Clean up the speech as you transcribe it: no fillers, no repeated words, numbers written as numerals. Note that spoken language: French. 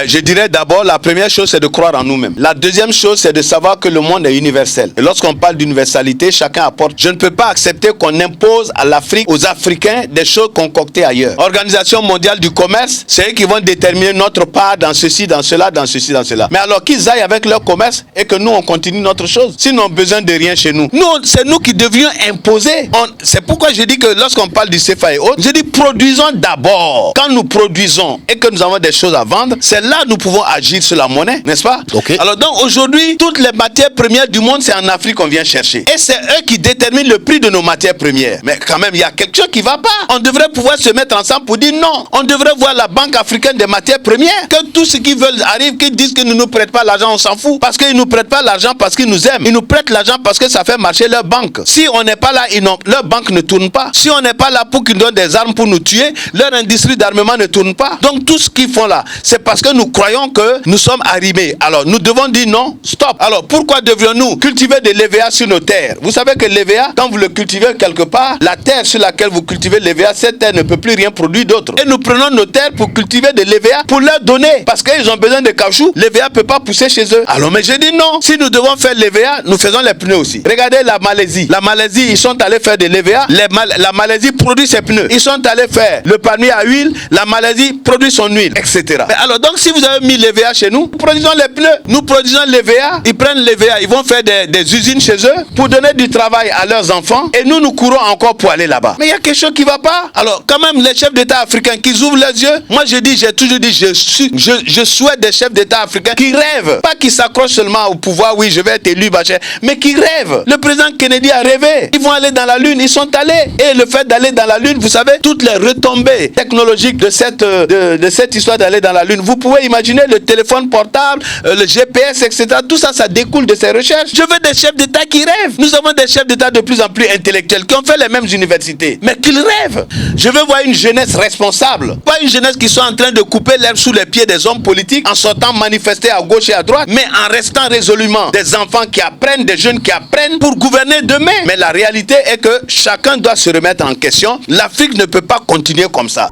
Je dirais d'abord, la première chose, c'est de croire en nous-mêmes. La deuxième chose, c'est de savoir que le monde est universel. Et lorsqu'on parle d'universalité, chacun apporte. Je ne peux pas accepter qu'on impose à l'Afrique, aux Africains, des choses concoctées ailleurs. Organisation mondiale du commerce, c'est eux qui vont déterminer notre part dans ceci, dans cela, dans ceci, dans cela. Mais alors qu'ils aillent avec leur commerce et que nous, on continue notre chose. S'ils n'ont besoin de rien chez nous. Nous, c'est nous qui devions imposer. C'est pourquoi je dis que lorsqu'on parle du CFA et autres, je dis produisons d'abord. Quand nous produisons et que nous avons des choses à vendre, c'est là que nous pouvons agir sur la monnaie, n'est-ce pas? Okay. Alors donc aujourd'hui, toutes les matières premières du monde, c'est en Afrique qu'on vient chercher. Et c'est eux qui déterminent le prix de nos matières premières. Mais quand même, il y a quelque chose qui ne va pas. On devrait pouvoir se mettre ensemble pour dire non. On devrait voir la Banque africaine des matières premières. Que tous ceux qui veulent arrivent, qui disent qu'ils ne nous prêtent pas l'argent, on s'en fout. Parce qu'ils ne nous prêtent pas l'argent parce qu'ils nous aiment. Ils nous prêtent l'argent parce que ça fait marcher leur banque. Si on n'est pas là, leur banque ne tourne pas. Si on n'est pas là pour qu'ils donnent des armes pour nous tuer, leur industrie d'armement ne tourne pas. Donc tout ce qu'ils font là, c'est parce que nous croyons que nous sommes arrimés. Alors nous devons dire non, stop. Alors pourquoi devrions-nous cultiver de l'EVA sur nos terres? Vous savez que l'EVA, quand vous le cultivez quelque part, la terre sur laquelle vous cultivez l'EVA, cette terre ne peut plus rien produire d'autre. Et nous prenons nos terres pour cultiver de l'EVA pour leur donner. Parce qu'ils ont besoin de caoutchouc, l'EVA ne peut pas pousser chez eux. Alors mais je dis non. Si nous devons faire l'EVA, nous faisons les pneus aussi. Regardez la Malaisie. La Malaisie, ils sont allés faire de l'EVA. La Malaisie produit ses pneus. Ils sont allés faire le palmier à huile. La Malaisie produit son huile, etc. Mais alors donc si vous avez mis l'EVA chez nous, nous produisons les pneus. Nous produisons l'EVA. Ils prennent l'EVA. Ils vont faire des usines chez eux pour donner du travail à leurs enfants. Et nous courons encore pour aller là-bas. Mais il y a quelque chose qui ne va pas. Alors quand même les chefs d'État africains qui ouvrent les yeux. Moi j'ai toujours dit, je souhaite des chefs d'État africains qui rêvent. Pas qui s'accrochent seulement au pouvoir, oui je vais être élu, mais qui rêvent. Le président Kennedy a rêvé. Ils vont aller dans la Lune, ils sont allés. Et le fait d'aller dans la Lune, vous savez, toutes les retombées technologiques de cette histoire d'aller dans la Lune, vous pouvez imaginer le téléphone portable, le GPS, etc. Tout ça, ça découle de ces recherches. Je veux des chefs d'État qui rêvent. Nous avons des chefs d'État de plus en plus intellectuels qui ont fait les mêmes universités, mais qu'ils rêvent. Je veux voir une jeunesse responsable. Pas une jeunesse qui soit en train de couper l'herbe sous les pieds des hommes politiques en sortant manifester à gauche et à droite, mais en restant résolument des enfants qui apprennent, des jeunes qui apprennent pour gouverner demain. Mais la réalité est que chacun doit se remettre en question. L'Afrique ne peut pas continuer comme ça.